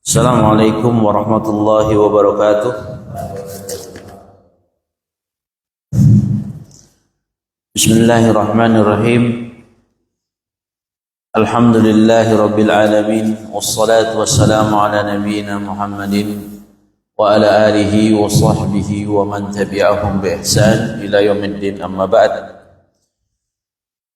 Assalamualaikum warahmatullahi wabarakatuh. Bismillahirrahmanirrahim. Alhamdulillahi rabbil alamin. Wassalatu wassalamu ala nabiyyina Muhammadin wa ala alihi wa sahbihi wa man tabi'ahum bi ihsan ila yaumiddin, amma ba'd.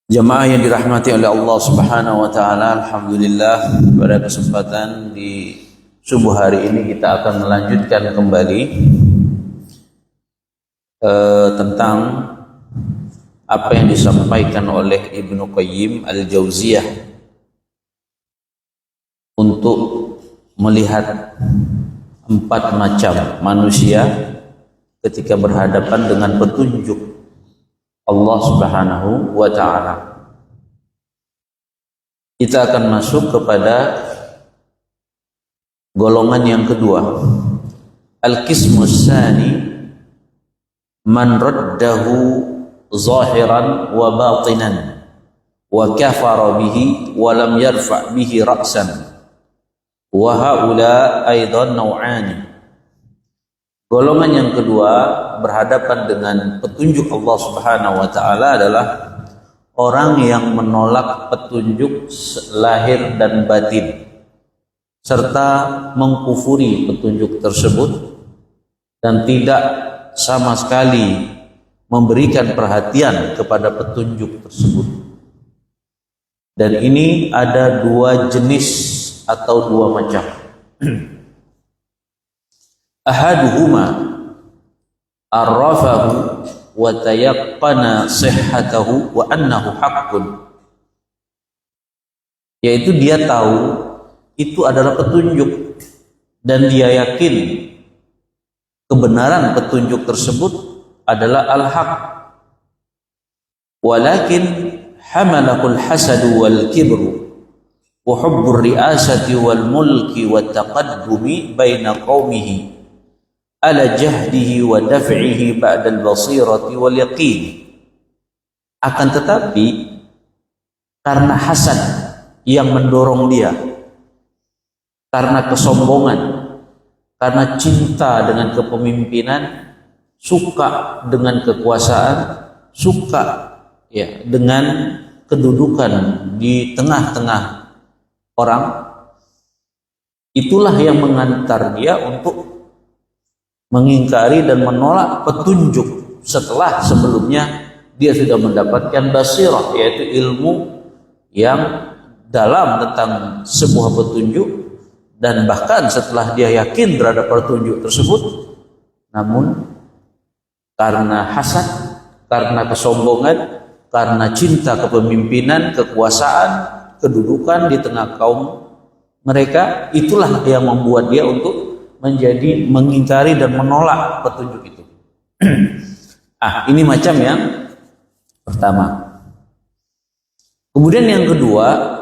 Jamaah yang dirahmati oleh Allah Subhanahu wa taala, alhamdulillah pada kesempatan di subuh hari ini kita akan melanjutkan kembali tentang apa yang disampaikan oleh Ibnu Qayyim Al-Jauziyah untuk melihat 4 macam manusia ketika berhadapan dengan petunjuk Allah Subhanahu wa taala. Kita akan masuk kepada golongan yang kedua, al-qismus tsani, man raddahu zahiran wa batinan wa kafara bihi wa lam yarfa' bihi ra'san, wa haula aidan naw'ani. Golongan yang kedua berhadapan dengan petunjuk Allah Subhanahu wa taala adalah orang yang menolak petunjuk lahir dan batin serta mengkufuri petunjuk tersebut dan tidak sama sekali memberikan perhatian kepada petunjuk tersebut. Dan ini ada 2 jenis atau 2 macam. Ahaduhuma arrafahu wa tayaqqana sihhatahu wa annahu haqqun, yaitu dia tahu itu adalah petunjuk dan dia yakin kebenaran petunjuk tersebut adalah al-haq, walakin hamalahul hasadu wal kibru wa hubbur riasati wal mulki wat taqaddumi baina qaumihi ala jahdihi wa daf'ihi ba'da al-basirati wal yaqin. Akan tetapi karena hasad yang mendorong dia, karena kesombongan, karena cinta dengan kepemimpinan, suka dengan kekuasaan, suka dengan kedudukan di tengah-tengah orang, itulah yang mengantar dia untuk mengingkari dan menolak petunjuk setelah sebelumnya dia sudah mendapatkan basirah, yaitu ilmu yang dalam tentang sebuah petunjuk. Dan bahkan setelah dia yakin terhadap petunjuk tersebut, namun karena hasad, karena kesombongan, karena cinta kepemimpinan, kekuasaan, kedudukan di tengah kaum mereka, itulah yang membuat dia untuk menjadi mengingkari dan menolak petunjuk itu. Ini macam yang pertama. Kemudian yang kedua,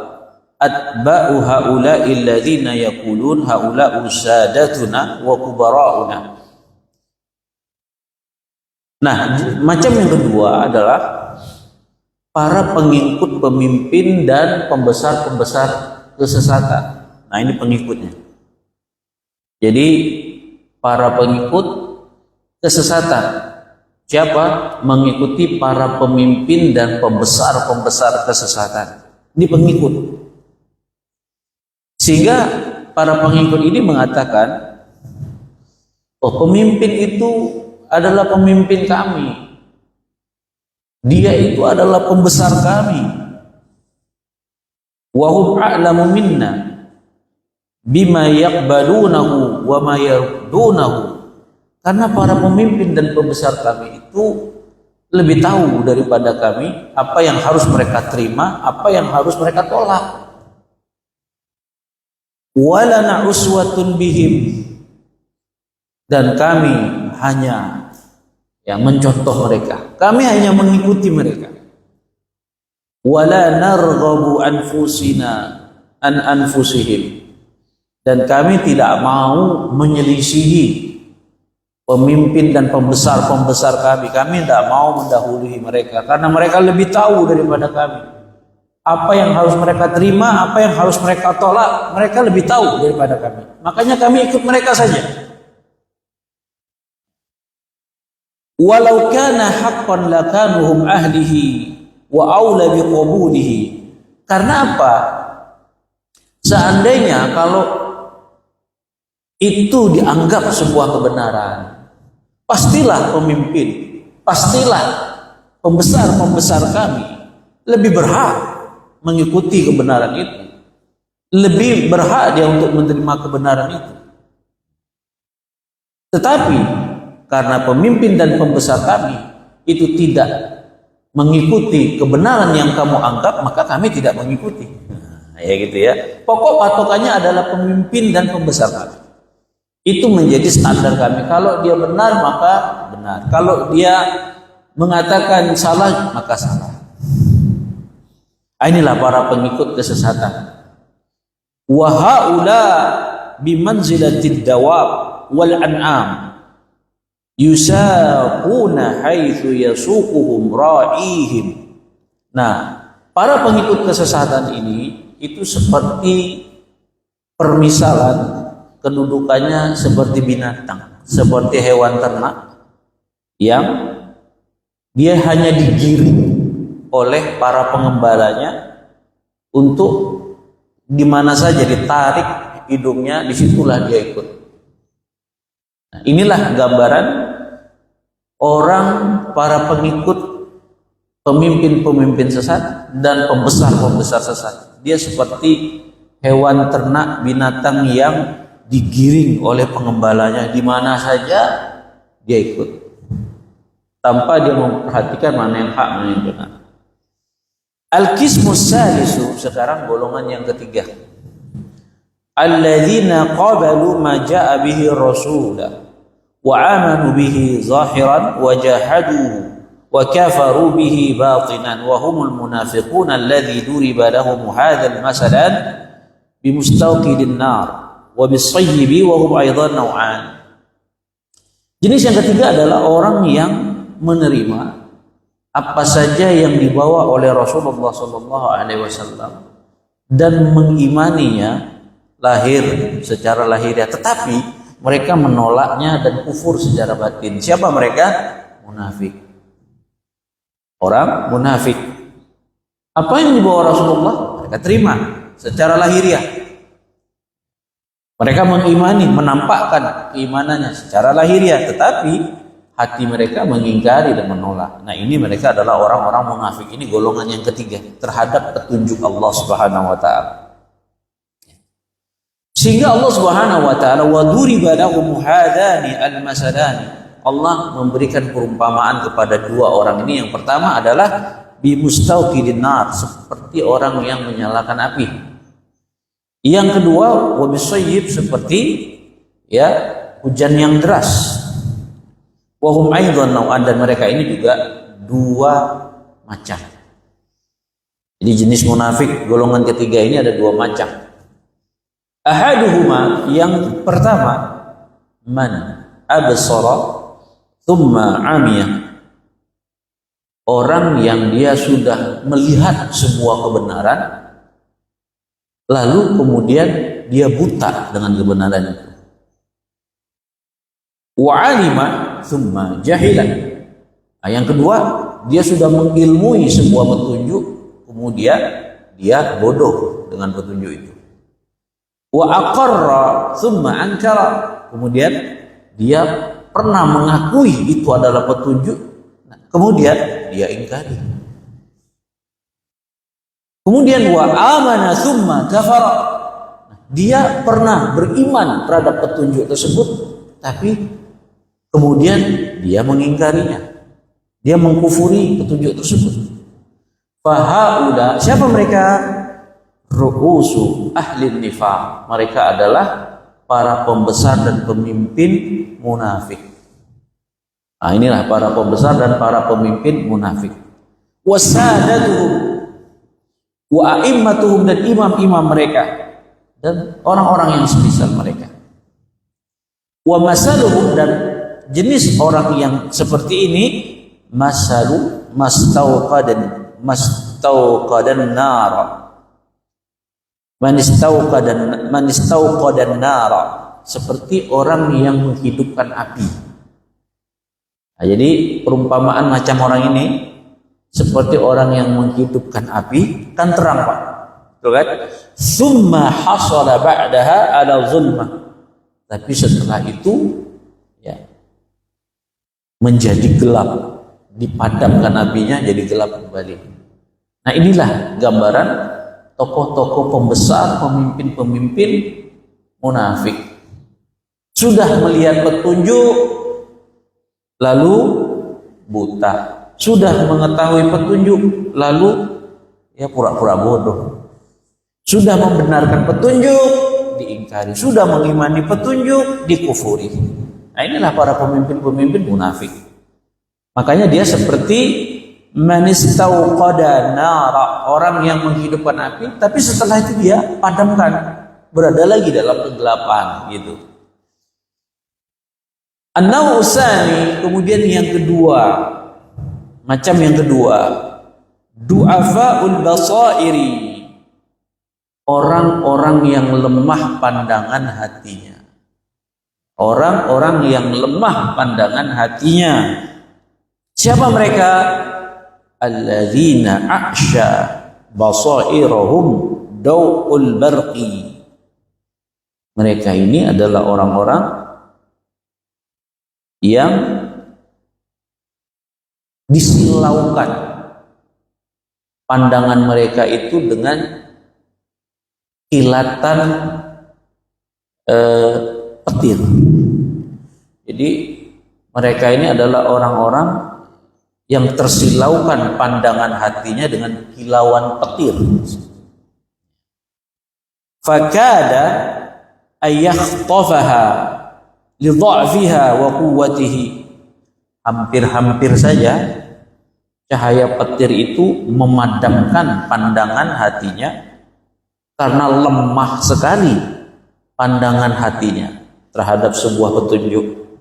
atba'u haula'i alladzina yaqulun haula'u sadatuna wa kubara'una. Nah, macam yang kedua adalah para pengikut pemimpin dan pembesar-pembesar kesesatan. Nah, ini pengikutnya. Jadi para pengikut kesesatan, siapa? Mengikuti para pemimpin dan pembesar-pembesar kesesatan. Ini pengikut. Sehingga para pengikut ini mengatakan, pemimpin itu adalah pemimpin kami, dia itu adalah pembesar kami, wa hum a'lamu minna bima yaqbalunahu wa ma yardunahu. Karena para pemimpin dan pembesar kami itu lebih tahu daripada kami apa yang harus mereka terima, apa yang harus mereka tolak. Walana uswatun bihim, dan kami hanya yang mencontoh mereka, kami hanya mengikuti mereka. Wala narghabu anfusina an anfusihim, dan kami tidak mau menyelisihi pemimpin dan pembesar-pembesar kami tidak mau mendahului mereka karena mereka lebih tahu daripada kami. Apa yang harus mereka terima, apa yang harus mereka tolak, mereka lebih tahu daripada kami. Makanya kami ikut mereka saja. Walau kana haqqan lakanuhum ahlihi wa aula biqabulihi. Karena apa? Seandainya kalau itu dianggap sebuah kebenaran, pastilah pemimpin, pastilah pembesar-pembesar kami lebih berhak mengikuti kebenaran itu, lebih berhak dia untuk menerima kebenaran itu. Tetapi karena pemimpin dan pembesar kami itu tidak mengikuti kebenaran yang kamu anggap, maka kami tidak mengikuti. Nah, ya gitu ya. Pokok patokannya adalah pemimpin dan pembesar kami. Itu menjadi standar kami. Kalau dia benar maka benar. Kalau dia mengatakan salah maka salah. Inilah para pengikut kesesatan. Wa haula bimanzilatid dawab wal an'am yusaquna haitsu yasuquhum ra'ihim. Nah, para pengikut kesesatan ini itu seperti permisalan kedudukannya seperti binatang, seperti hewan ternak yang dia hanya digiring oleh para pengembalanya untuk di mana saja ditarik hidungnya, disitulah dia ikut. Nah, inilah gambaran orang para pengikut pemimpin-pemimpin sesat dan pembesar-pembesar sesat. Dia seperti hewan ternak, binatang yang digiring oleh pengembalanya, di mana saja dia ikut tanpa dia memperhatikan mana yang hak, mana yang benar. Al-qismus salisu, sekarang golongan yang ketiga. Alladzina qabalu ma jaa bihi rasul wa amanu bihi zahiran wa jahaduhu wa kafaru bihi batinan wa humul munafiqun alladzi duriba lahum hadzal masalan bimustawqidin nar wa bisayyibi wa hum aidan naw'an. Jenis yang ketiga adalah orang yang menerima apa saja yang dibawa oleh Rasulullah SAW dan mengimaninya lahir secara lahiriah, tetapi mereka menolaknya dan kufur secara batin. Siapa mereka? Munafik. Orang munafik. Apa yang dibawa Rasulullah mereka terima secara lahiriah. Mereka mengimani, menampakkan keimanannya secara lahiriah, tetapi hati mereka mengingkari dan menolak. Nah, ini mereka adalah orang-orang munafik. Ini golongan yang ketiga terhadap petunjuk Allah Subhanahu wa taala. Sehingga Allah Subhanahu wa taala wa duriba lahum hadani al-masalani. Allah memberikan perumpamaan kepada dua orang ini. Yang pertama adalah bimustawqidin nar, seperti orang yang menyalakan api. Yang kedua wa bisayyib, seperti ya hujan yang deras. Wahum aidan nau'an, dan mereka ini juga dua macam. Jadi jenis munafik golongan ketiga ini ada dua macam. Ahaduhuma, yang pertama, man absara thumma amiyah. Orang yang dia sudah melihat sebuah kebenaran lalu kemudian dia buta dengan kebenaran itu. Wa alima thumma jahilan. Nah, yang kedua, dia sudah mengilmui sebuah petunjuk, kemudian dia bodoh dengan petunjuk itu. Wa aqarra thumma ankara. Kemudian dia pernah mengakui itu adalah petunjuk, kemudian dia ingkari. Kemudian wa amana thumma kafara. Dia pernah beriman terhadap petunjuk tersebut, tapi kemudian dia mengingkarinya, dia mengkufuri petunjuk tersebut. Fahaula, siapa mereka? Ru'usu ahli nifaq. Mereka adalah para pembesar dan pemimpin munafik. Nah, inilah para pembesar dan para pemimpin munafik. Wasadatuhum wa a'immatuhum, dan imam-imam mereka dan orang-orang yang semisal mereka. Wa masaluhum, dan jenis orang yang seperti ini masalu mastauqadan nar, man istauqadan nar, seperti orang yang menghidupkan api. Nah, jadi perumpamaan macam orang ini seperti orang yang menghidupkan api, kan terang Pak, betul kan? Summa hasala ba'daha ala zulmah, tapi setelah itu ya menjadi gelap, dipadamkan apinya jadi gelap kembali. Nah, inilah gambaran tokoh-tokoh pembesar, pemimpin-pemimpin munafik. Sudah melihat petunjuk lalu buta, sudah mengetahui petunjuk lalu ya pura-pura bodoh, sudah membenarkan petunjuk diingkari, sudah mengimani petunjuk dikufuri. Nah, inilah para pemimpin-pemimpin munafik. Makanya dia seperti manistauqada nara, orang yang menghidupkan api tapi setelah itu dia padamkan, berada lagi dalam kegelapan gitu. An-naw'usani, kemudian yang kedua, macam yang kedua, du'afa'ul basairi, orang-orang yang lemah pandangan hatinya. Orang-orang yang lemah pandangan hatinya. Siapa mereka? Alladzina a'sha basairahum daw'ul barqi. Mereka ini adalah orang-orang yang disilaukan pandangan mereka itu dengan kilatan petir. Jadi mereka ini adalah orang-orang yang tersilaukan pandangan hatinya dengan kilauan petir. Fakada ayakhtafaha li dha'fiha wa quwwatihi. Hampir-hampir saja cahaya petir itu memadamkan pandangan hatinya karena lemah sekali pandangan hatinya terhadap sebuah petunjuk,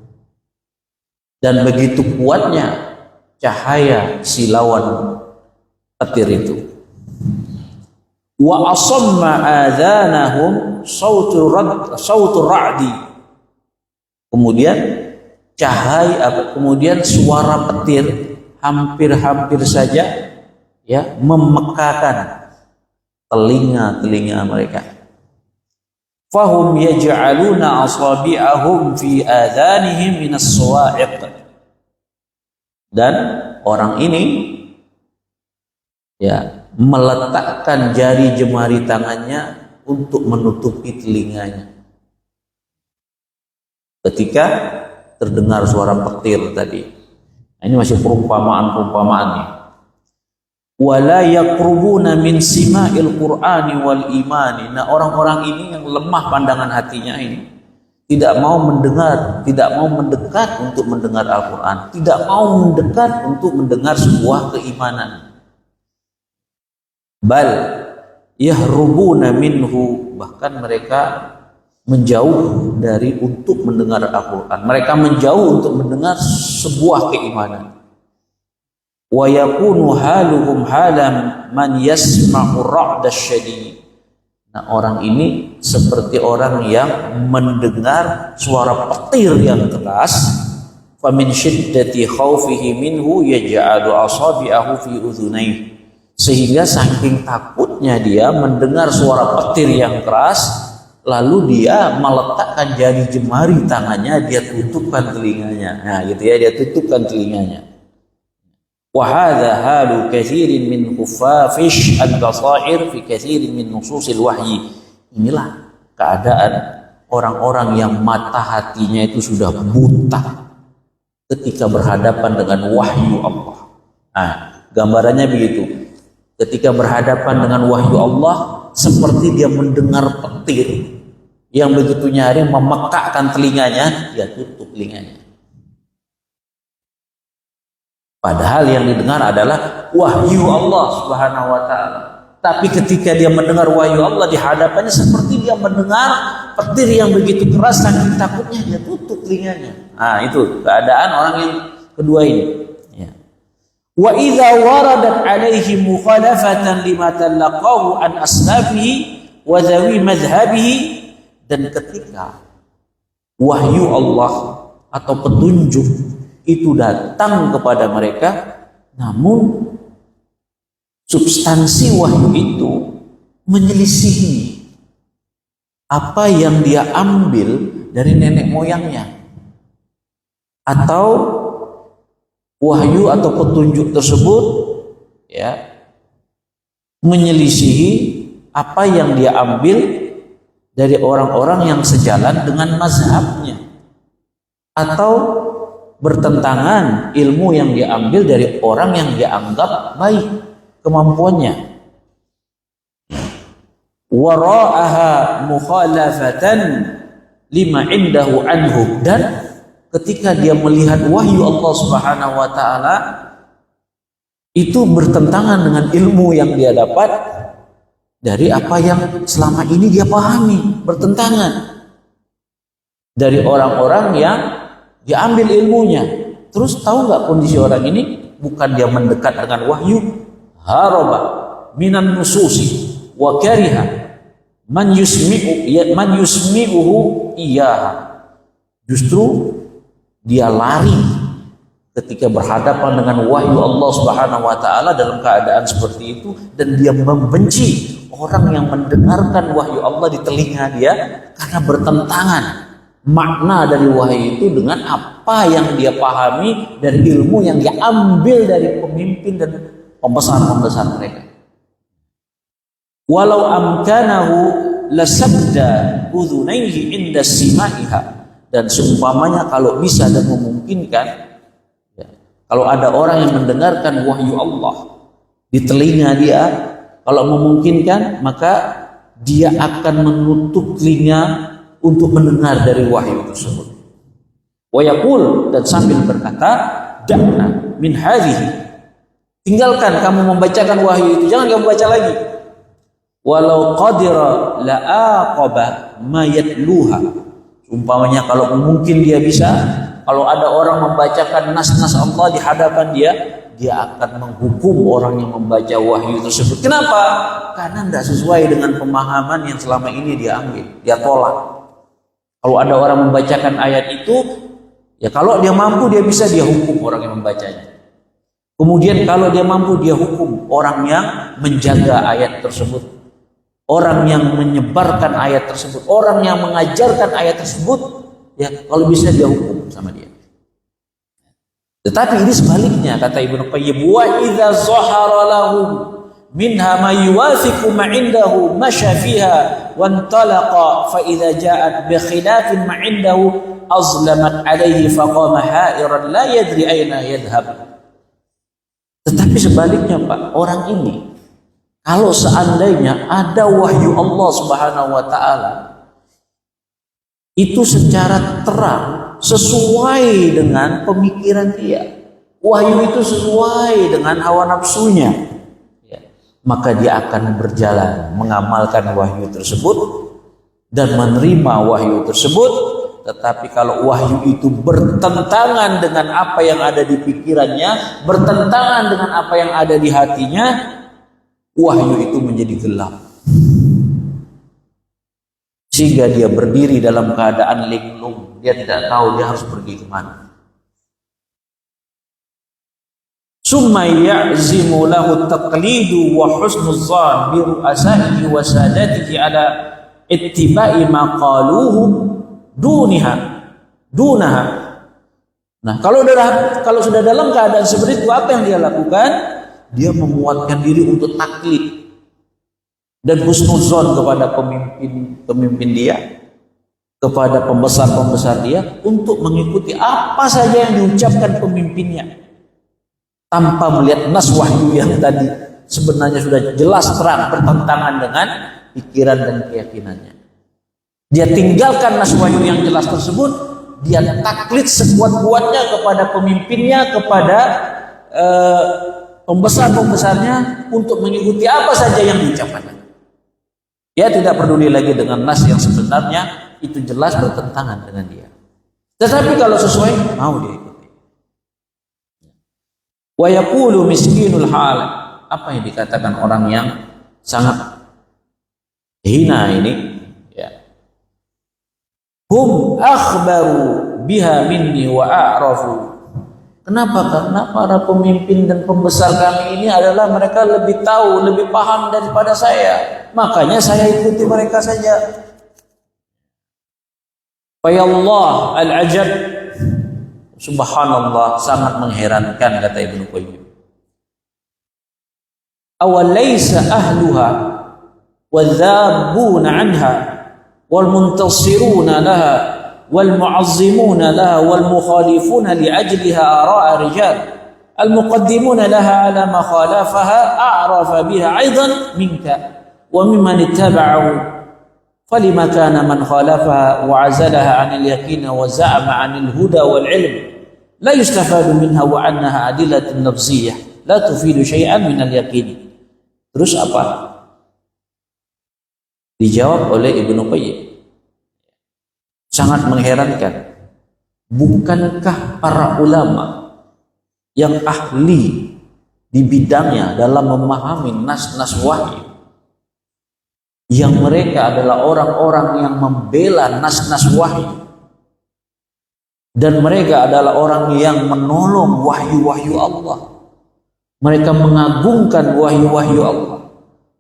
dan begitu kuatnya cahaya silauan petir itu. Wa asamma adhanahum sautur ra'di. Kemudian kemudian suara petir hampir-hampir saja ya memekakan telinga-telinga mereka. Fahum yaj'aluna asabi'ahum fi adhanihim minas sawa'iq. Dan orang ini ya meletakkan jari jemari tangannya untuk menutupi telinganya ketika terdengar suara petir tadi. Nah, ini masih perumpamaan-perumpamaannya. Wala yaqrubuna min sima'il qur'ani wal imani. Nah, orang-orang ini yang lemah pandangan hatinya ini tidak mau mendengar, tidak mau mendekat untuk mendengar Al-Quran, tidak mau mendekat untuk mendengar sebuah keimanan. Bal yahrubuna minhu, bahkan mereka menjauh dari untuk mendengar Al-Quran. Mereka menjauh untuk mendengar sebuah keimanan. Wa yakunu haluhum halam man yasma'u ra'da syadid. Nah, orang ini seperti orang yang mendengar suara petir yang keras. Famin syiddati khaufihi minhu yaj'alu asabi'ahu fi udhunayhi. Sehingga saking takutnya dia mendengar suara petir yang keras, lalu dia meletakkan jari jemari tangannya, dia tutupkan telinganya. Nah, gitu ya, dia tutupkan telinganya. Wa hadha halu katsirin min khufafish al-basair fi katsirin min nususil wahyi. Inilah keadaan orang-orang yang mata hatinya itu sudah buta ketika berhadapan dengan wahyu Allah. Nah, gambarannya begitu. Ketika berhadapan dengan wahyu Allah, seperti dia mendengar petir yang begitu nyaring memekakkan telinganya, dia tutup telinganya. Padahal yang didengar adalah wahyu Allah Subhanahu wa ta'ala. Tapi ketika dia mendengar wahyu Allah di hadapannya, seperti dia mendengar petir yang begitu keras, saking takutnya dia tutup telinganya. Nah, itu keadaan orang yang kedua ini. Ya. Wa idza waradat alaihi mukhalafatan lima talaqahu an ashabihi wa zawi madhhabihi, dan ketika wahyu Allah atau petunjuk itu datang kepada mereka, namun substansi wahyu itu menyelisihi apa yang dia ambil dari nenek moyangnya, atau wahyu atau petunjuk tersebut ya menyelisihi apa yang dia ambil dari orang-orang yang sejalan dengan mazhabnya, atau bertentangan ilmu yang dia ambil dari orang yang dia anggap baik kemampuannya. Wara'aha mukhalafatan lima indahu anhu, dan ketika dia melihat wahyu Allah Subhanahu wa taala itu bertentangan dengan ilmu yang dia dapat dari apa yang selama ini dia pahami, bertentangan dari orang-orang yang diambil ilmunya. Terus tahu nggak kondisi orang ini? Bukan dia mendekat dengan wahyu, haraba minan nususi wa kariha man yusmi'uhu iyaha. Justru dia lari ketika berhadapan dengan wahyu Allah Subhanahu wa taala dalam keadaan seperti itu, dan dia membenci orang yang mendengarkan wahyu Allah di telinga dia karena bertentangan makna dari wahyu itu dengan apa yang dia pahami dari ilmu yang dia ambil dari pemimpin dan pembesar-pembesar mereka. Walau amkanahu lasabda udhunaihi inda simaiha, dan seumpamanya kalau bisa dan memungkinkan ya, kalau ada orang yang mendengarkan wahyu Allah di telinga dia, kalau memungkinkan maka dia akan menutup telinga untuk mendengar dari wahyu tersebut. Wa yaqul, dan sambil berkata, da'na min hadhihi, tinggalkan kamu membacakan wahyu itu, jangan kamu baca lagi. Walau qadira la'aqaba ma yatluha, umpamanya kalau mungkin dia bisa, kalau ada orang membacakan nas-nas Allah di hadapan dia, dia akan menghukum orang yang membaca wahyu tersebut. Kenapa? Karena tidak sesuai dengan pemahaman yang selama ini dia ambil, dia tolak. Kalau ada orang membacakan ayat itu, ya kalau dia mampu dia bisa, dia hukum orang yang membacanya. Kemudian kalau dia mampu, dia hukum orang yang menjaga ayat tersebut, orang yang menyebarkan ayat tersebut, orang yang mengajarkan ayat tersebut, ya kalau bisa dia hukum sama dia. Tetapi ini sebaliknya, kata Ibnu Qayyim, wa idza zahara lahum minha ma yuwafiqu ma indahu masya fiha wa antalaqa, fa idza ja'at bi khilafin ma indahu azlamat alaihi faqama ha'iran la yadri aina yadhhab. Tetapi sebaliknya Pak, orang ini kalau seandainya ada wahyu Allah Subhanahu wa taala itu secara terang sesuai dengan pemikiran dia, wahyu itu sesuai dengan hawa nafsunya, ya, maka dia akan berjalan mengamalkan wahyu tersebut dan menerima wahyu tersebut. Tetapi kalau wahyu itu bertentangan dengan apa yang ada di pikirannya, bertentangan dengan apa yang ada di hatinya, wahyu itu menjadi gelap, sehingga dia berdiri dalam keadaan linglung, dia tidak tahu dia harus pergi kemana. Summa ya'zimu lahu taqlidu wa husnul dhann bi ru'asaihi wa sadatihi ala ittiba'i ma qaluhu dunaha. Nah, kalau sudah dalam keadaan seperti itu, apa yang dia lakukan? Dia menguatkan diri untuk taklid dan husnuzon kepada pemimpin dia, kepada pembesar-pembesar dia, untuk mengikuti apa saja yang diucapkan pemimpinnya, tanpa melihat nas wahyu yang tadi sebenarnya sudah jelas terang bertentangan dengan pikiran dan keyakinannya. Dia tinggalkan nas wahyu yang jelas tersebut, dia taklid sekuat-kuatnya kepada pemimpinnya, kepada pembesar-pembesarnya, untuk mengikuti apa saja yang diucapkan. Dia tidak peduli lagi dengan nas yang sebenarnya, itu jelas bertentangan dengan dia. Tetapi kalau sesuai, mau dia ikuti. Wa yaqulu miskinul hal, apa yang dikatakan orang yang sangat hina ini, ya. Hum akhbaru biha minni wa a'rafu. Kenapa? Karena para pemimpin dan pembesar kami ini adalah mereka lebih tahu, lebih paham daripada saya. Makanya saya ikuti mereka saja. Fayallah al-ajab. Subhanallah, sangat mengherankan, kata Ibnu Qayyim. Awalaysa ahluha wadhabuna anha wal muntasiruna laha والمعظمون لها والمخالفون لأجلها آراء رجال المقدمون لها على ما خالفها أعرف بها أيضا منك وممن اتبعه فلما كان من خالفها وعزلها عن اليقين وزعم عن الهدى والعلم لا يستفاد منها وأنها أدلة نفسية لا تفيد شيئا من اليقين. Terus apa? Dijawab oleh Ibnu Qayyim. Sangat mengherankan. Bukankah para ulama yang ahli di bidangnya dalam memahami nas-nas wahyu, yang mereka adalah orang-orang yang membela nas-nas wahyu, dan mereka adalah orang yang menolong wahyu-wahyu Allah, mereka mengagungkan wahyu-wahyu Allah.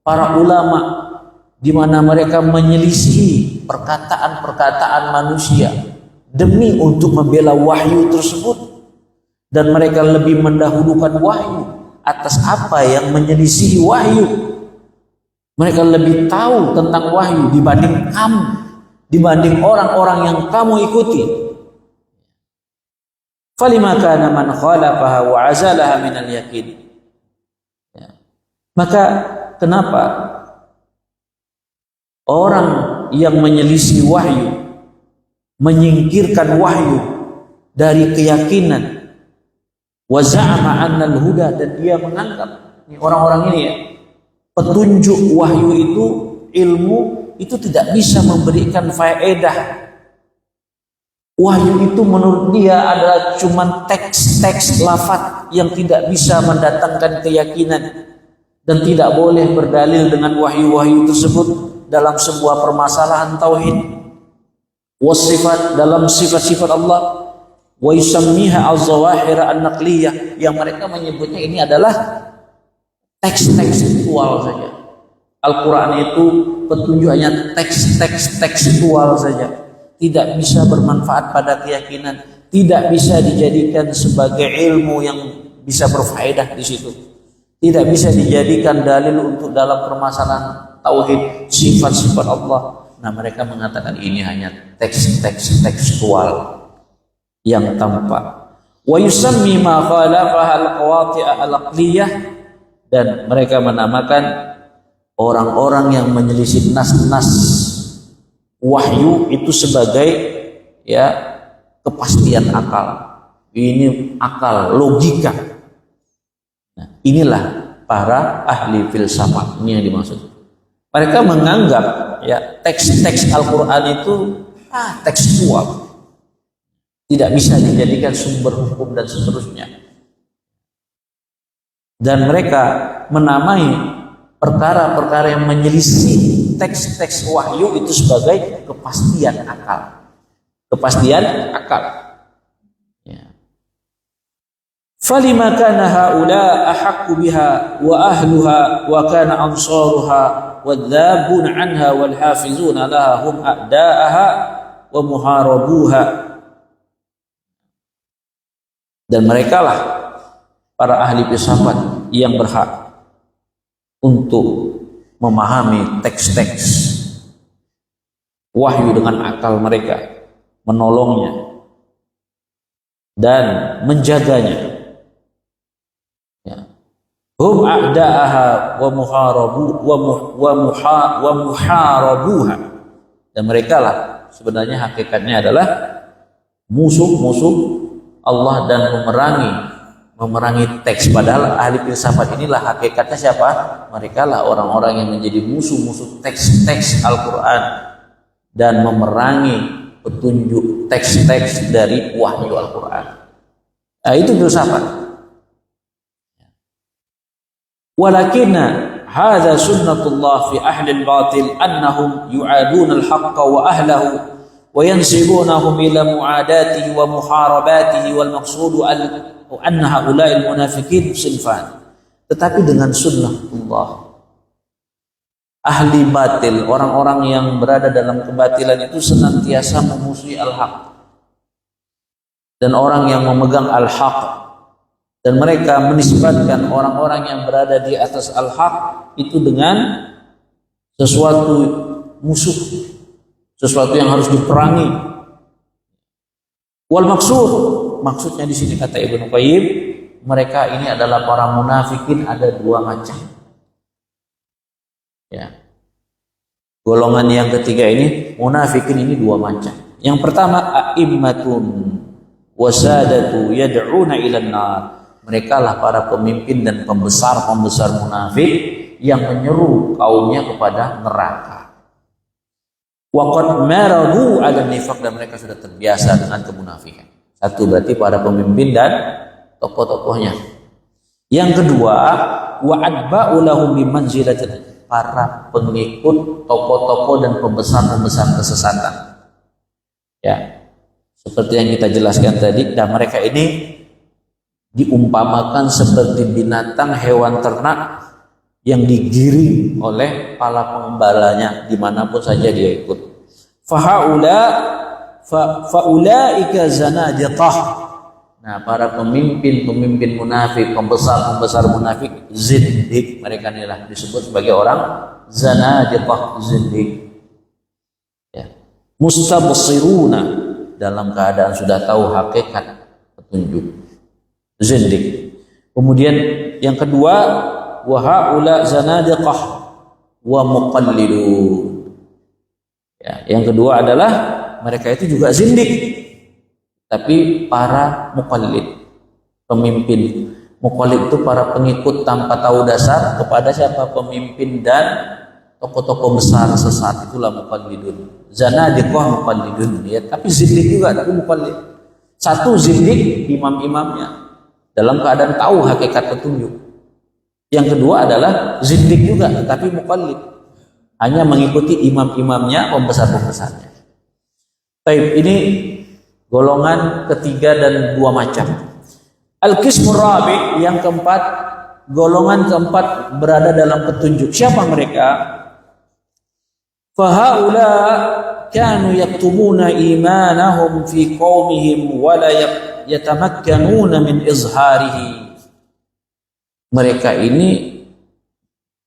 Para ulama di mana mereka menyelisihi perkataan-perkataan manusia demi untuk membela wahyu tersebut, dan mereka lebih mendahulukan wahyu atas apa yang menyelisihi wahyu. Mereka lebih tahu tentang wahyu dibanding kamu, dibanding orang-orang yang kamu ikuti. Falima kana man khalafaha wa azalaha minal yaqin. Maka kenapa orang yang menyelisih wahyu, menyingkirkan wahyu dari keyakinan, wa za'ama annal huda, dan dia menganggap orang-orang ini ya, petunjuk wahyu itu, ilmu itu tidak bisa memberikan faedah. Wahyu itu menurut dia adalah cuma teks-teks lafaz yang tidak bisa mendatangkan keyakinan, dan tidak boleh berdalil dengan wahyu-wahyu tersebut dalam sebuah permasalahan tauhid, wasifat, dalam sifat-sifat Allah, wa yusammiha az-zawahir an-naqliyah, yang mereka menyebutnya ini adalah teks-teks tekstual saja. Al-Quran itu petunjuknya teks-teks tekstual saja, tidak bisa bermanfaat pada keyakinan, tidak bisa dijadikan sebagai ilmu yang bisa berfaedah di situ, tidak bisa dijadikan dalil untuk dalam permasalahan tauhid, sifat-sifat Allah. Nah, mereka mengatakan ini hanya teks-teks tekstual yang tampak. Wa yusammi ma khalafaha al-qawati' al-aqliyah, dan mereka menamakan orang-orang yang menyelisih nas-nas wahyu itu sebagai ya kepastian akal. Ini akal, logika. Nah, inilah para ahli filsafat, ini yang dimaksud. Mereka menganggap ya teks-teks Al-Quran itu tekstual, tidak bisa dijadikan sumber hukum dan seterusnya. Dan mereka menamai perkara-perkara yang menyelisih teks-teks wahyu itu sebagai kepastian akal. Kepastian akal. Ya. Falima kana haula ahaqqu biha wa ahluha wa kana ansaruha wadzabun anha wal hafizuna laha hum a'da'aha wa muharabuha. Dan merekalah para ahli filsafat yang berhak untuk memahami teks-teks wahyu dengan akal mereka, menolongnya dan menjaganya. Hum a'da'aha wa muharabu wa muharabuha, dan mereka lah sebenarnya hakikatnya adalah musuh-musuh Allah dan memerangi teks. Padahal ahli filsafat inilah hakikatnya siapa? Mereka lah orang-orang yang menjadi musuh-musuh teks-teks Al-Quran, dan memerangi petunjuk teks-teks dari wahyu Al-Quran. Nah, itu filsafat. Walakinna hadza sunnatullah fi ahli al-batil annahum yu'aduna al-haqqa wa ahlahu wa yansibunahum ila mu'adatihi wa muharabatihi wal maqsudu anna haula'il munafiqin sinfan. Tetapi dengan sunnatullah, ahli batil, orang-orang yang berada dalam kebatilan itu senantiasa memusuhi al-haq, dan orang yang memegang al-haq, dan mereka menisbatkan orang-orang yang berada di atas al-haq itu dengan sesuatu musuh, sesuatu yang harus diperangi. Wal maksud, maksudnya di sini kata Ibnu Qayyim, mereka ini adalah para munafikin, ada dua macam. Ya. Golongan yang ketiga ini, munafikin ini dua macam. Yang pertama, a'immatun wasadatu yad'una ilan nar. Mereka lah para pemimpin dan pembesar-pembesar munafik yang menyeru kaumnya kepada neraka. Waqad maradu 'ala nifaq, dan mereka sudah terbiasa dengan kemunafikan. Satu berarti para pemimpin dan tokoh-tokohnya. Yang kedua, wa adba'u lahum bimanzilatin, para pengikut tokoh-tokoh dan pembesar-pembesar kesesatan. Ya, seperti yang kita jelaskan tadi, dan mereka ini diumpamakan seperti binatang hewan ternak yang digiring oleh para pengembalanya dimanapun saja dia ikut. Faulaika zanadiqah. Nah, para pemimpin munafik, pembesar munafik, zindiq, mereka inilah disebut sebagai orang zanadiqah, zindiq. Ya. Mustabsiruna, dalam keadaan sudah tahu hakikat petunjuk, zindiq. Kemudian yang kedua, wa haula zanadiqah wa muqallidun. Ya, yang kedua adalah mereka itu juga zindiq, tapi para muqallid, pemimpin. Muqallid itu para pengikut tanpa tahu dasar kepada siapa? Pemimpin dan tokoh-tokoh besar sesat, itulah muqallidun. Zanadiqah muqallidun, ya, tapi zindiq juga, tapi muqallid. Satu zindiq, imam-imamnya dalam keadaan tahu hakikat petunjuk. Yang kedua adalah zindiq juga, tapi muqallid, hanya mengikuti imam-imamnya, pembesar-pembesarnya. Baik, ini golongan ketiga dan dua macam. Al-qismur rabi', yang keempat, golongan keempat berada dalam petunjuk. Siapa mereka? Fahaula kanu yaktumuna imanahum fi qaumihim wa la yatamakkanuna min izharihi. Mereka ini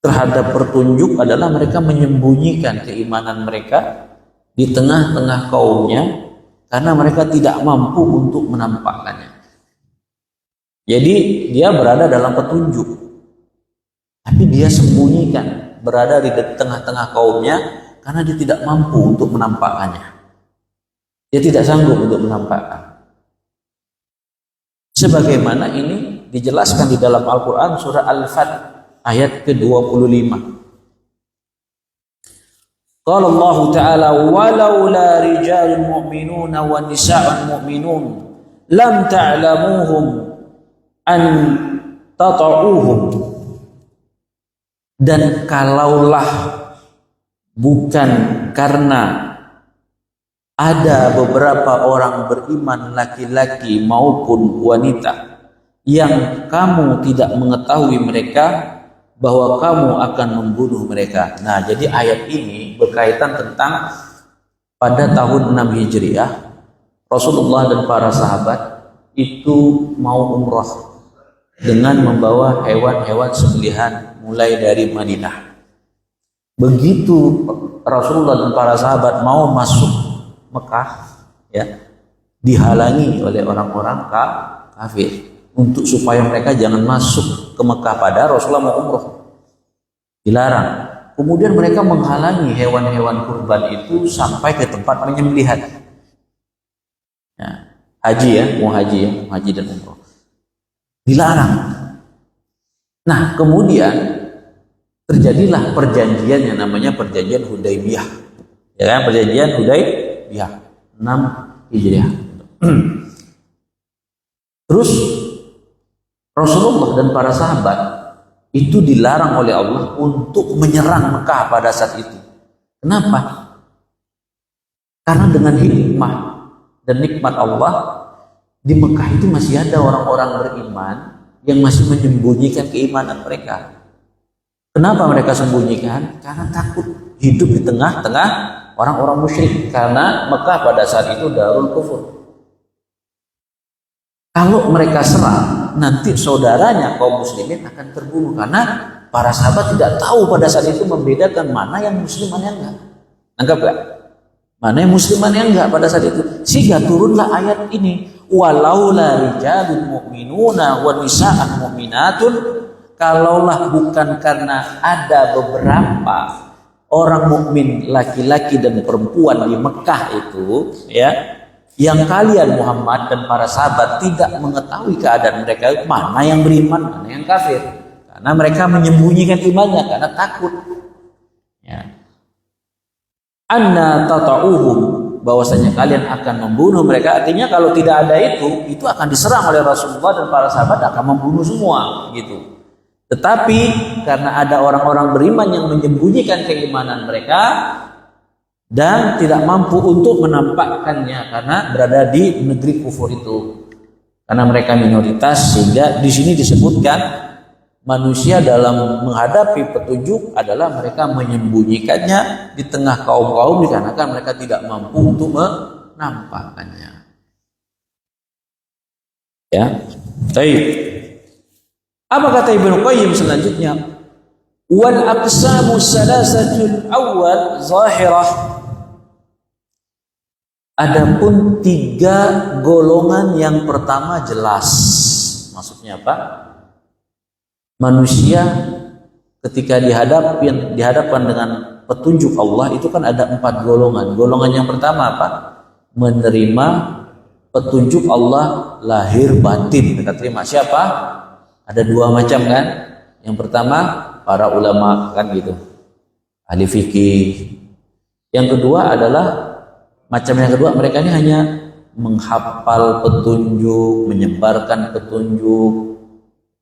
terhadap petunjuk adalah mereka menyembunyikan keimanan mereka di tengah-tengah kaumnya, karena mereka tidak mampu untuk menampakkannya. Jadi dia berada dalam petunjuk, tapi dia sembunyikan, berada di tengah-tengah kaumnya, karena dia tidak mampu untuk menampakkannya. Dia tidak sanggup untuk menampakkan. Sebagaimana ini dijelaskan di dalam Al-Quran surah Al-Fat ayat ke-25. Qala Allah Ta'ala, walaula rijalun mu'minuna wa nisa'un mu'minun lam ta'lamuhum an tata'uhum. Dan kalaulah bukan karena ada beberapa orang beriman laki-laki maupun wanita yang kamu tidak mengetahui mereka, bahwa kamu akan membunuh mereka. Nah, jadi ayat ini berkaitan tentang pada tahun 6 Hijriah, Rasulullah dan para sahabat itu mau umrah dengan membawa hewan-hewan sembelihan mulai dari Madinah. Begitu Rasulullah dan para sahabat mau masuk Mekah, ya, dihalangi oleh orang-orang kafir untuk supaya mereka jangan masuk ke Mekah, pada Rasulullah mau umrah, dilarang. Kemudian mereka menghalangi hewan-hewan kurban itu sampai ke tempat penyembelihan. Ya, haji ya, mau haji dan umrah, dilarang. Nah, kemudian terjadilah perjanjian yang namanya perjanjian Hudaybiyah. Ya kan, perjanjian Hudaybiyah 6 Hijriah. Terus Rasulullah dan para sahabat itu dilarang oleh Allah untuk menyerang Mekah pada saat itu. Kenapa? Karena dengan hikmah dan nikmat Allah, di Mekah itu masih ada orang-orang beriman yang masih menyembunyikan keimanan mereka. Kenapa mereka sembunyikan? Karena takut hidup di tengah-tengah orang-orang musyrik. Karena Mekah pada saat itu darul kufur. Kalau mereka serang, nanti saudaranya kaum muslimin akan terbunuh. Karena para sahabat tidak tahu pada saat itu membedakan mana yang muslim, mana yang enggak. Anggap gak? Mana yang muslim, mana yang enggak pada saat itu. Sehingga turunlah ayat ini. Walaula rijalun mu'minuna wa nisa'an mu'minatun. Kalaulah bukan karena ada beberapa orang mukmin laki-laki dan perempuan di Mekah itu, ya, yang kalian Muhammad dan para sahabat tidak mengetahui keadaan mereka, mana yang beriman, mana yang kafir, karena mereka menyembunyikan imannya karena takut. Ya. Anna tata'uhum, bahwasanya kalian akan membunuh mereka. Artinya kalau tidak ada itu akan diserang oleh Rasulullah dan para sahabat akan membunuh semua, gitu. Tetapi karena ada orang-orang beriman yang menyembunyikan keimanan mereka dan tidak mampu untuk menampakkannya karena berada di negeri kufur itu, karena mereka minoritas, sehingga di sini disebutkan manusia dalam menghadapi petunjuk adalah mereka menyembunyikannya di tengah kaum-kaum dikarenakan mereka tidak mampu untuk menampakkannya. Ya, baik. Apa kata Ibnu Qayyim selanjutnya? Wal aqsamu salasatul awal zahirah. Adapun 3 golongan yang pertama jelas. Maksudnya apa? Manusia ketika dihadapkan dengan petunjuk Allah itu kan ada 4 golongan. Golongan yang pertama apa? Menerima petunjuk Allah lahir batin. Kita terima. Siapa? Ada 2 macam kan? Yang pertama para ulama kan gitu, ahli fikih. Yang kedua adalah macam yang kedua, mereka ini hanya menghafal petunjuk, menyebarkan petunjuk,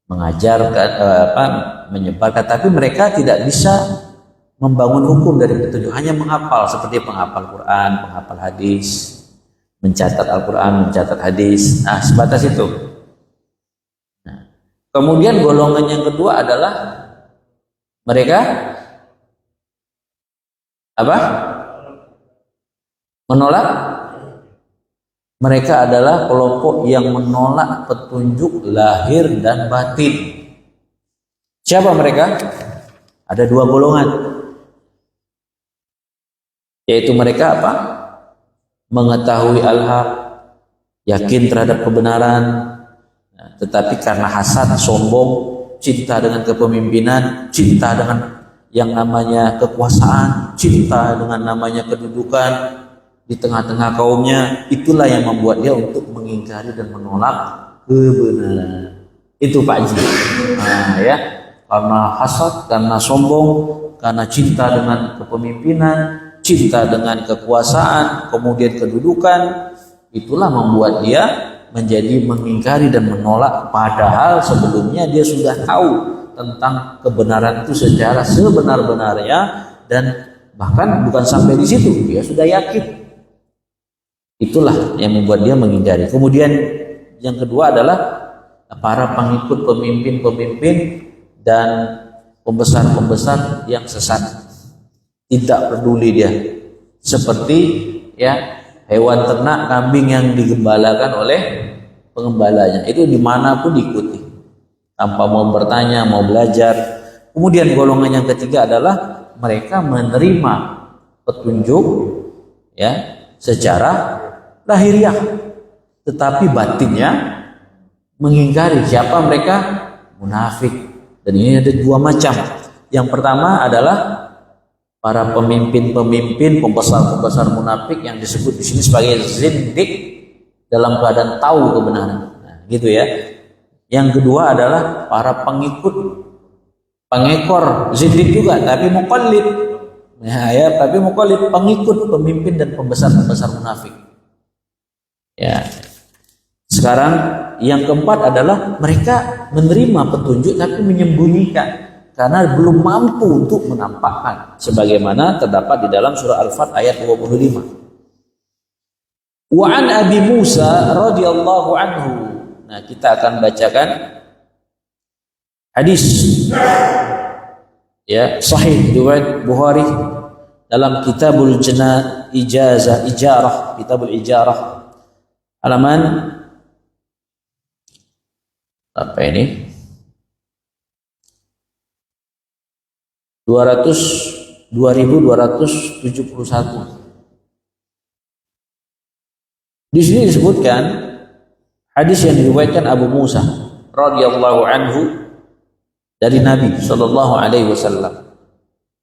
mengajarkan menyebarkan, tapi mereka tidak bisa membangun hukum dari petunjuk, hanya menghafal seperti penghafal Quran, penghafal hadis, mencatat Al-Quran, mencatat hadis. Nah, sebatas itu. Kemudian golongan yang kedua adalah mereka apa? Menolak. Mereka adalah kelompok yang menolak petunjuk lahir dan batin. Siapa mereka? Ada 2 golongan. Yaitu mereka apa? Mengetahui al-haq, yakin terhadap kebenaran, tetapi karena hasad, sombong, cinta dengan kepemimpinan, cinta dengan yang namanya kekuasaan, cinta dengan namanya kedudukan di tengah-tengah kaumnya, itulah yang membuat dia untuk mengingkari dan menolak kebenaran. Itu Pak Haji. Nah, ya, karena hasad, karena sombong, karena cinta dengan kepemimpinan, cinta dengan kekuasaan, kemudian kedudukan, itulah membuat dia menjadi mengingkari dan menolak, padahal sebelumnya dia sudah tahu tentang kebenaran itu secara sebenar-benarnya, dan bahkan bukan sampai di situ, dia sudah yakin. Itulah yang membuat dia mengingkari. Kemudian yang kedua adalah para pengikut pemimpin-pemimpin dan pembesar-pembesar yang sesat. Tidak peduli dia, seperti ya hewan ternak, kambing yang digembalakan oleh pengembalanya, itu dimanapun diikuti tanpa mau bertanya, mau belajar. Kemudian golongan yang ketiga adalah mereka menerima petunjuk ya secara lahiriah, tetapi batinnya mengingkari. Siapa mereka? Munafik. Dan ini ada 2 macam. Yang pertama adalah para pemimpin-pemimpin, pembesar-pembesar munafik yang disebut di sini sebagai zindik, dalam keadaan tahu kebenaran. Nah, gitu ya. Yang kedua adalah para pengikut, pengekor zindik juga, tapi muqallid, Ya, tapi mukhalif pengikut pemimpin dan pembesar-pembesar munafik. Ya. Sekarang yang keempat adalah mereka menerima petunjuk tapi menyembunyikan karena belum mampu untuk menampakkan, sebagaimana terdapat di dalam surah Al-Fat ayat 25. Wa an Abi Musa radhiyallahu anhu. Nah, kita akan bacakan hadis ya sahih riwayat Bukhari dalam Kitabul Kitabul Ijarah halaman apa ini? 2271. Di sini disebutkan hadis yang diriwayatkan Abu Musa radhiyallahu anhu dari Nabi sallallahu alaihi wasallam.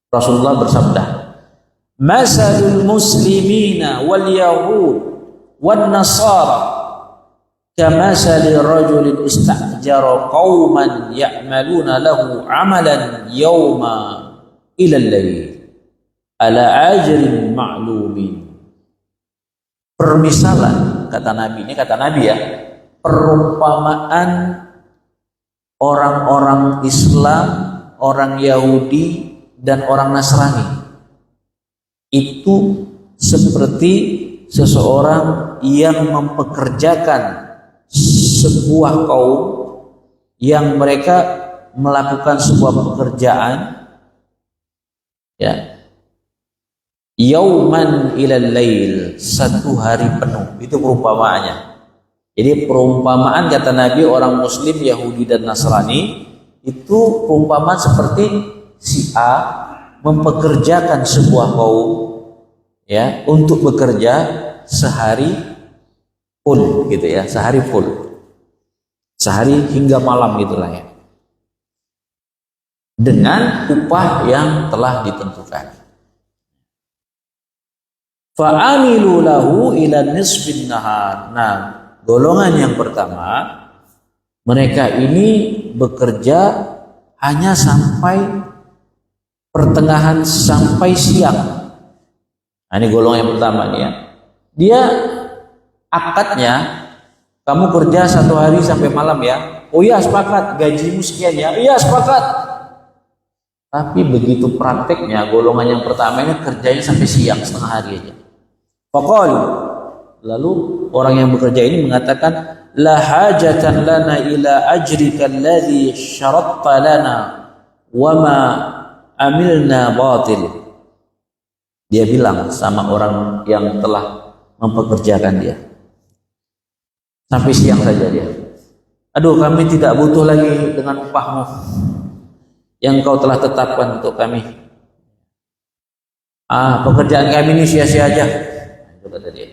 Rasulullah bersabda, "Masalul muslimina wal yahud wan nasara kamasali rajulin istajara qauman ya'maluna lahu 'amalan yawma ila al-layl ala ajrin ma'lumin." Permisalan, kata Nabi, ini kata Nabi ya, perumpamaan orang-orang Islam, orang Yahudi dan orang Nasrani itu seperti seseorang yang mempekerjakan sebuah kaum yang mereka melakukan sebuah pekerjaan ya, yauman ilal lail, satu hari penuh. Itu perumpamaannya. Jadi perumpamaan kata Nabi orang Muslim, Yahudi dan Nasrani itu perumpamaan seperti si A mempekerjakan sebuah kaum ya untuk bekerja sehari full gitu ya, sehari full, sehari hingga malam gitulah ya, dengan upah yang telah ditentukan. Fa'amilu lahu ila nisfin nahar. Nah, golongan yang pertama, mereka ini bekerja hanya sampai pertengahan, sampai siang. Nah, ini golongan yang pertama nih ya. Dia akadnya, kamu kerja satu hari sampai malam ya. Oh iya sepakat, gajimu sekian ya. Iya sepakat. Tapi begitu prakteknya, golongan yang pertama ini kerjanya sampai siang, setengah hari aja. Faqal, lalu orang yang bekerja ini mengatakan, la hajatan lana ila ajrika alladhi syaratta lana wa ma amilna batil. Dia bilang sama orang yang telah mempekerjakan dia, sampai siang saja dia, aduh kami tidak butuh lagi dengan upahmu yang kau telah tetapkan untuk kami. Pekerjaan kami ini sia-sia aja. Itu kata dia.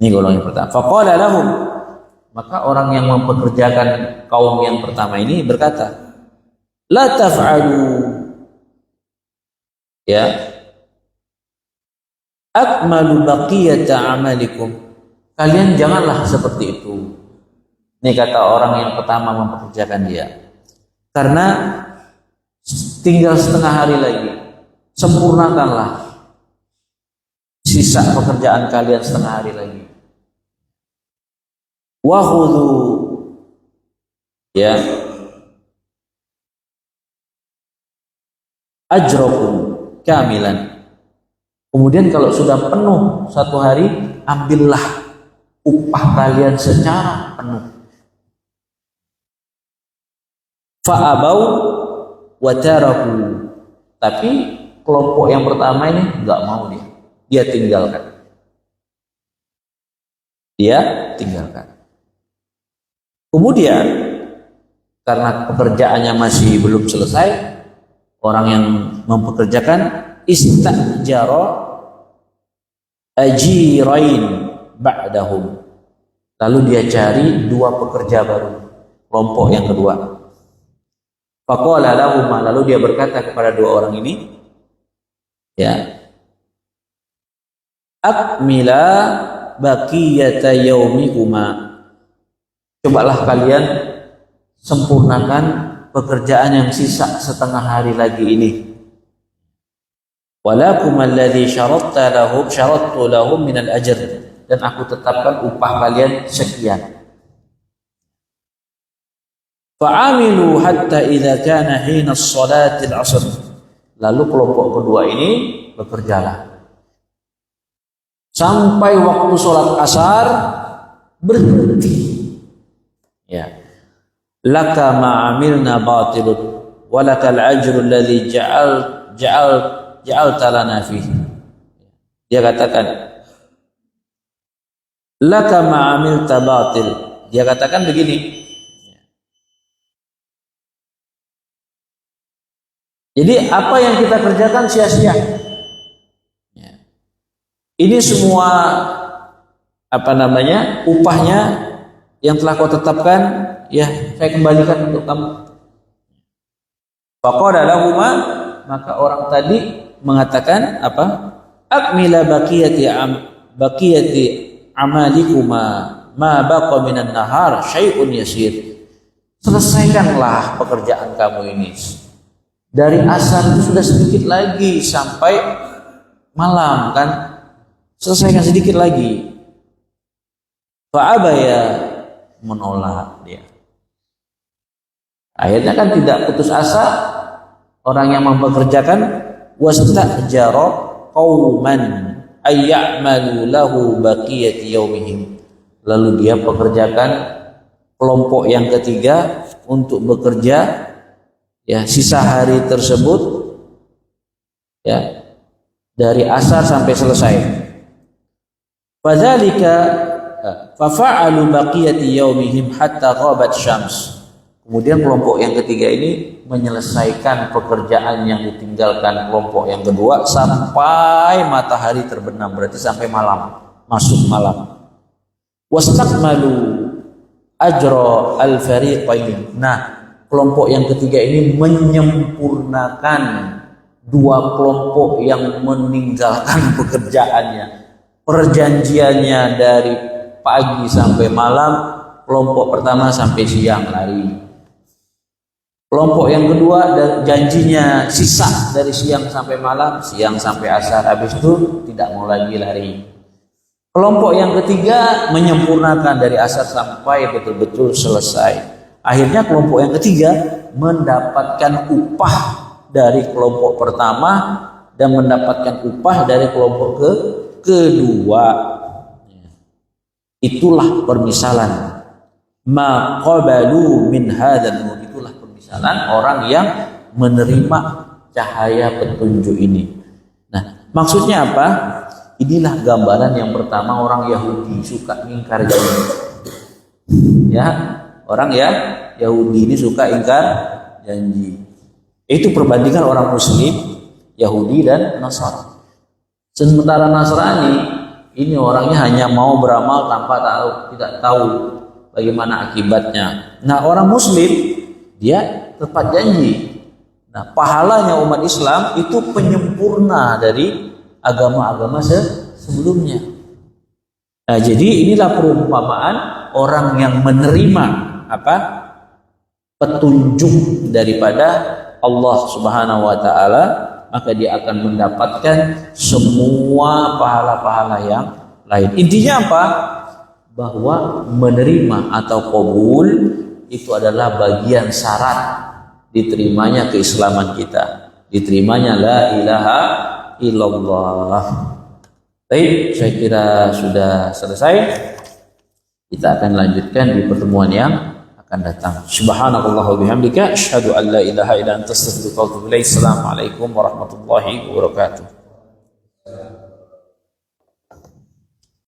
Ini golongan yang pertama. Faqala lahum, maka orang yang mempekerjakan kaum yang pertama ini berkata, la taf'alu ya akmalu baqiyata amalikum. Kalian janganlah seperti itu. Ini kata orang yang pertama mempekerjakan dia. Karena tinggal setengah hari lagi, sempurnakanlah sisa pekerjaan kalian setengah hari lagi. Wa khudhu ya ajrakum kamilan. Kemudian kalau sudah penuh satu hari, ambillah upah kalian secara penuh. Fa'abau wa taraku. Tapi kelompok yang pertama ini enggak mau dia tinggalkan. Dia tinggalkan. Kemudian karena pekerjaannya masih belum selesai, orang yang mempekerjakan istajara ajirain ba'dahum. Lalu dia cari dua pekerja baru, kelompok yang kedua. Faqala lahum, lalu dia berkata kepada dua orang ini, ya, akmila baqiyata yaumikuma. Cobalah kalian sempurnakan pekerjaan yang sisa setengah hari lagi ini. Walakum alladhi syarattu lahum minal ajr, dan aku tetapkan upah kalian sekian. Fa'amilu hatta idza kana hina shalatil 'asr. Lalu kelompok kedua ini bekerjalah sampai waktu sholat asar berhenti. Ya. Laka ma'amilna batilun wa lakal ajru alladhi ja'alta lana fihi. Dia katakan laka ma'amilta batil. Dia katakan begini. Jadi apa yang kita kerjakan sia-sia. Ini semua upahnya yang telah kau tetapkan, ya saya kembalikan untuk kamu. Faqala lahuma, maka orang tadi mengatakan apa? Akmila baqiyati amalikuma ma baqa minan nahar syai'un yasir. Selesaikanlah pekerjaan kamu ini. Dari asar itu sudah sedikit lagi sampai malam kan? Selesaikan sedikit lagi. Fa'abaya, menolak dia. Akhirnya kan tidak putus asa orang yang mempekerjakan, wastajara qauman ayya'malu lahu baqiyati yaumihim. Lalu dia pekerjakan kelompok yang ketiga untuk bekerja ya sisa hari tersebut ya dari asar sampai selesai. Fadzalika fafa'alu baqiyati yaumihim hatta ghabat syams. Kemudian kelompok yang ketiga ini menyelesaikan pekerjaan yang ditinggalkan kelompok yang kedua sampai matahari terbenam, berarti sampai malam, masuk malam. Wastakmalu ajra al-fariqain. Nah, kelompok yang ketiga ini menyempurnakan dua kelompok yang meninggalkan pekerjaannya. Perjanjiannya dari pagi sampai malam, kelompok pertama sampai siang lari. Kelompok yang kedua janjinya sisa dari siang sampai malam, siang sampai asar, habis itu tidak mau lagi lari. Kelompok yang ketiga menyempurnakan dari asar sampai betul-betul selesai. Akhirnya kelompok yang ketiga mendapatkan upah dari kelompok pertama dan mendapatkan upah dari kelompok kedua. Itulah permisalan ma qabalu min hadzal nur. Itulah permisalan orang yang menerima cahaya petunjuk ini. Nah, maksudnya apa? Inilah gambaran yang pertama orang Yahudi suka ingkar janji. Ya, orang ya Yahudi ini suka ingkar janji. Itu perbandingan orang Muslim, Yahudi dan Nasrani. Sementara Nasrani ini orangnya hanya mau beramal tanpa tidak tahu bagaimana akibatnya. Nah, orang Muslim dia tepat janji. Nah, pahalanya umat Islam itu penyempurna dari agama-agama sebelumnya. Nah, jadi inilah perumpamaan orang yang menerima petunjuk daripada Allah Subhanahu wa taala, maka dia akan mendapatkan semua pahala-pahala yang lain. Intinya apa? Bahwa menerima atau qabul itu adalah bagian syarat diterimanya keislaman kita, diterimanya la ilaha illallah. Baik, saya kira sudah selesai. Kita akan lanjutkan di pertemuan yang akan datang. Subhanallahi wa bihamdika asyhadu an la ilaha illa anta astaghfiruka wa atubu ilaik. Assalamualaikum warahmatullahi wabarakatuh.